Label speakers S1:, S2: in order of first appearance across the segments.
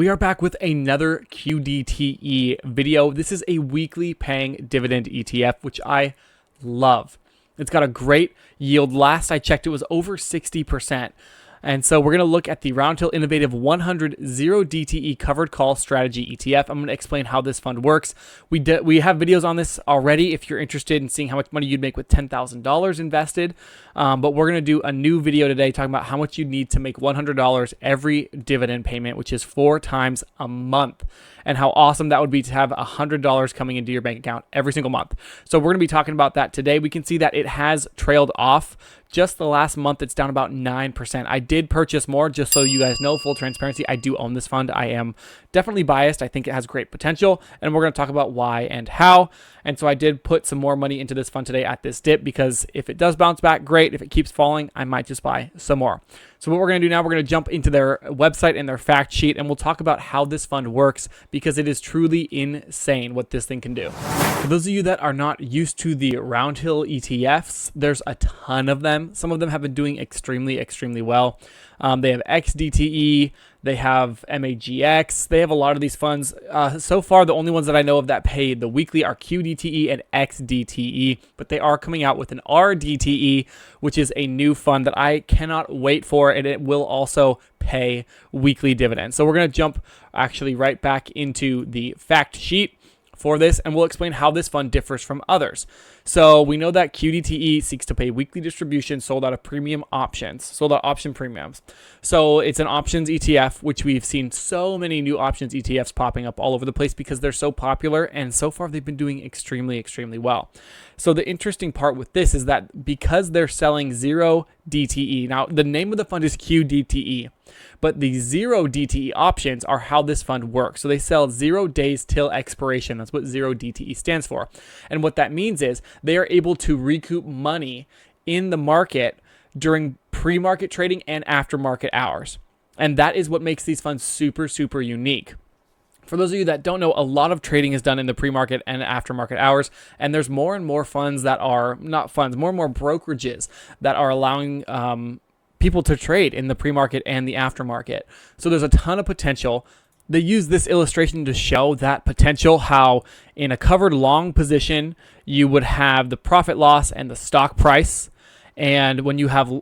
S1: We are back with another QDTE video. This is a weekly paying dividend ETF, which I love. It's got a great yield. Last I checked, it was over 60%. And so we're going to look at the Round Hill Innovative 100 Zero DTE Covered Call Strategy ETF. I'm going to explain how this fund works. We have videos on this already if you're interested in seeing how much money you'd make with $10,000 invested. But we're going to do a new video today talking about how much you need to make $100 every dividend payment, which is 4 times a month, and how awesome that would be to have $100 coming into your bank account every single month. So we're going to be talking about that today. We can see that it has trailed off. Just the last month, it's down about 9%. I did purchase more, just so you guys know, full transparency. I do own this fund. I am definitely biased. I think it has great potential, and we're going to talk about why and how. And so I did put some more money into this fund today at this dip, because if it does bounce back, great. If it keeps falling, I might just buy some more. So what we're going to do now, we're going to jump into their website and their fact sheet, and we'll talk about how this fund works, because it is truly insane what this thing can do. For those of you that are not used to the Round Hill ETFs, there's a ton of them. Some of them have been doing extremely well. They have xdte, they have MAGX, they have a lot of these funds. So far, the only ones that I know of that pay the weekly are QDTE and xdte, but they are coming out with an RDTE, which is a new fund that I cannot wait for, and it will also pay weekly dividends. So we're going to jump actually right back into the fact sheet for this, and we'll explain how this fund differs from others. So we know that QDTE seeks to pay weekly distributions sold out of premium options, sold out option premiums. So it's an options ETF, which we've seen so many new options ETFs popping up all over the place because they're so popular, and so far they've been doing extremely well. So the interesting part with this is that because they're selling zero DTE, now the name of the fund is QDTE, but the zero DTE options are how this fund works. So they sell 0 days till expiration. That's what zero DTE stands for. And what that means is they are able to recoup money in the market during pre-market trading and after-market hours. And that is what makes these funds super unique. For those of you that don't know, a lot of trading is done in the pre-market and after-market hours, and there's more and more funds that are, not funds, more and more brokerages that are allowing people to trade in the pre-market and the aftermarket. So there's a ton of potential. They use this illustration to show that potential, how in a covered long position, you would have the profit loss and the stock price. And when you have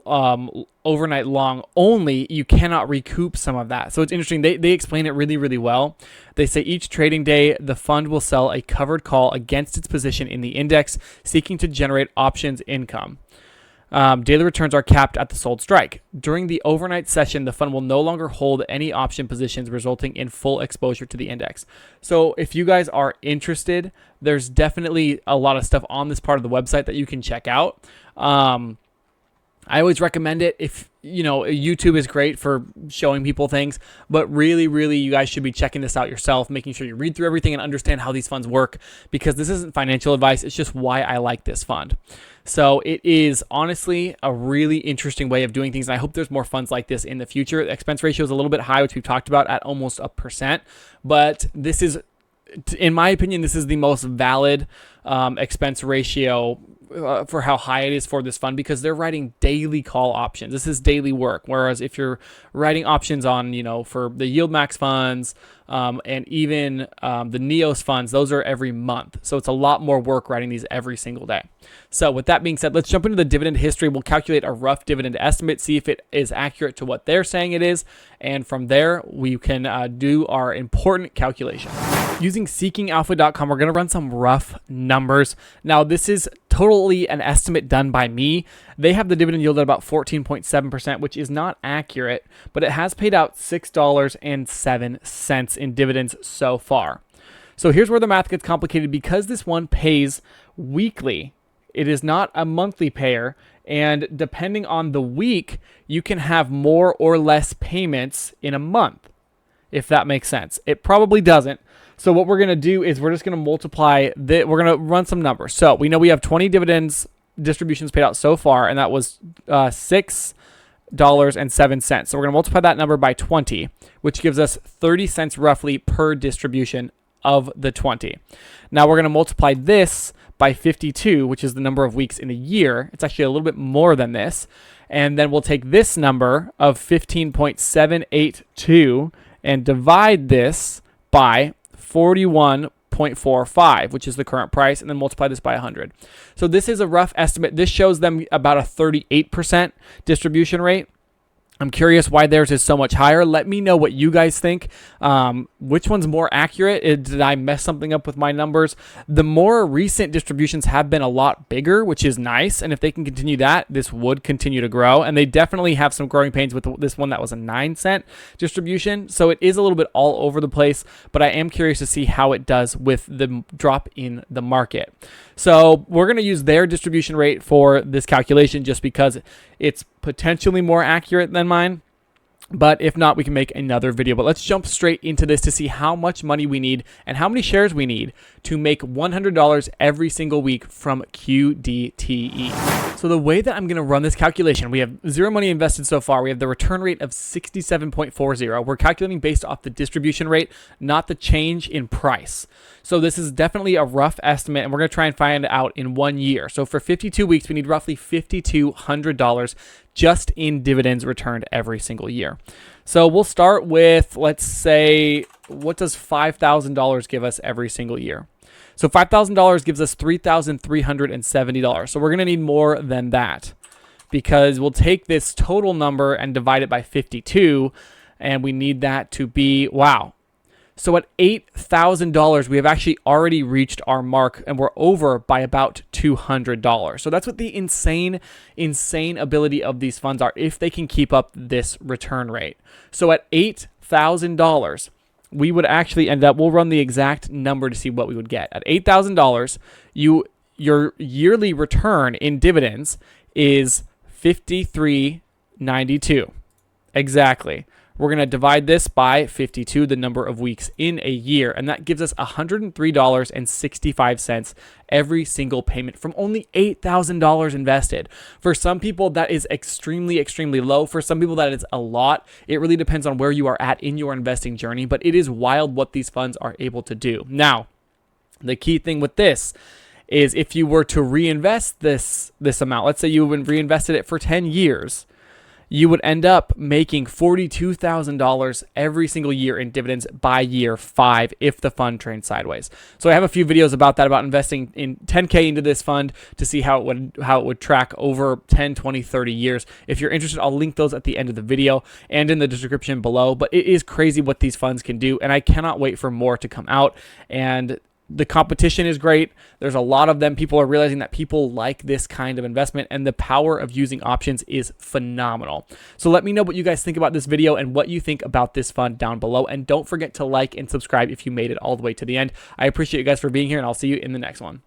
S1: overnight long only, you cannot recoup some of that. So it's interesting. They explain it really well. They say each trading day, the fund will sell a covered call against its position in the index, seeking to generate options income. Daily returns are capped at the sold strike. During the overnight session, the fund will no longer hold any option positions, resulting in full exposure to the index. So if you guys are interested, there's definitely a lot of stuff on this part of the website that you can check out. I always recommend it. If you know, YouTube is great for showing people things, but really you guys should be checking this out yourself, making sure you read through everything and understand how these funds work, because this isn't financial advice. It's just why I like this fund. So it is honestly a really interesting way of doing things, and I hope there's more funds like this in the future. The expense ratio is a little bit high, which we've talked about, at almost 1%, but this is, in my opinion, this is the most valid expense ratio for how high it is for this fund, because they're writing daily call options. This is daily work. Whereas if you're writing options on, for the yieldmax funds and even the NEOS funds, those are every month. So it's a lot more work writing these every single day. So with that being said, let's jump into the dividend history. We'll calculate a rough dividend estimate, see if it is accurate to what they're saying it is. And from there, we can do our important calculation. Using seekingalpha.com, we're going to run some rough numbers. Now, this is totally an estimate done by me. They have the dividend yield at about 14.7%, which is not accurate, but it has paid out $6.07 in dividends so far. So here's where the math gets complicated, because this one pays weekly. It is not a monthly payer, and depending on the week, you can have more or less payments in a month, if that makes sense. It probably doesn't. So what we're going to do is we're just going to multiply we're going to run some numbers. So we know we have 20 dividends distributions paid out so far, and that was $6.07. So we're going to multiply that number by 20, which gives us 30 cents roughly per distribution of the 20. Now we're going to multiply this by 52, which is the number of weeks in a year. It's actually a little bit more than this. And then we'll take this number of 15.782 and divide this by 41.45, which is the current price, and then multiply this by 100. So this is a rough estimate. This shows them about a 38% distribution rate. I'm curious why theirs is so much higher. Let me know what you guys think. Which one's more accurate? Did I mess something up with my numbers? The more recent distributions have been a lot bigger, which is nice. And if they can continue that, this would continue to grow. And they definitely have some growing pains with this one that was a 9-cent distribution. So it is a little bit all over the place, but I am curious to see how it does with the drop in the market. So we're going to use their distribution rate for this calculation just because it's potentially more accurate than mine. But if not, we can make another video. But let's jump straight into this to see how much money we need and how many shares we need to make $100 every single week from QDTE. So the way that I'm going to run this calculation, we have zero money invested so far. We have the return rate of 67.40. We're calculating based off the distribution rate, not the change in price. So this is definitely a rough estimate, and we're going to try and find out in 1 year. So for 52 weeks, we need roughly $5,200 just in dividends returned every single year. So we'll start with, let's say, what does $5,000 give us every single year? So $5,000 gives us $3,370. So we're going to need more than that because we'll take this total number and divide it by 52, and we need that to be, wow. So at $8,000, we have actually already reached our mark, and we're over by about $200. So that's what the insane ability of these funds are if they can keep up this return rate. So at $8,000, we would actually end up, we'll run the exact number to see what we would get. At $8,000, your yearly return in dividends is $53.92. Exactly. We're going to divide this by 52, the number of weeks in a year, and that gives us $103.65 every single payment from only $8,000 invested. For some people, that is extremely, extremely low. For some people, that is a lot. It really depends on where you are at in your investing journey, but it is wild what these funds are able to do. Now, the key thing with this is if you were to reinvest this amount, let's say you reinvested it for 10 years, you would end up making $42,000 every single year in dividends by year 5 if the fund trends sideways. So I have a few videos about that, about investing in $10K into this fund to see how it would track over 10, 20, 30 years. If you're interested, I'll link those at the end of the video and in the description below. But it is crazy what these funds can do, and I cannot wait for more to come out. And the competition is great. There's a lot of them. People are realizing that people like this kind of investment, and the power of using options is phenomenal. So let me know what you guys think about this video and what you think about this fund down below. And don't forget to like and subscribe if you made it all the way to the end. I appreciate you guys for being here, and I'll see you in the next one.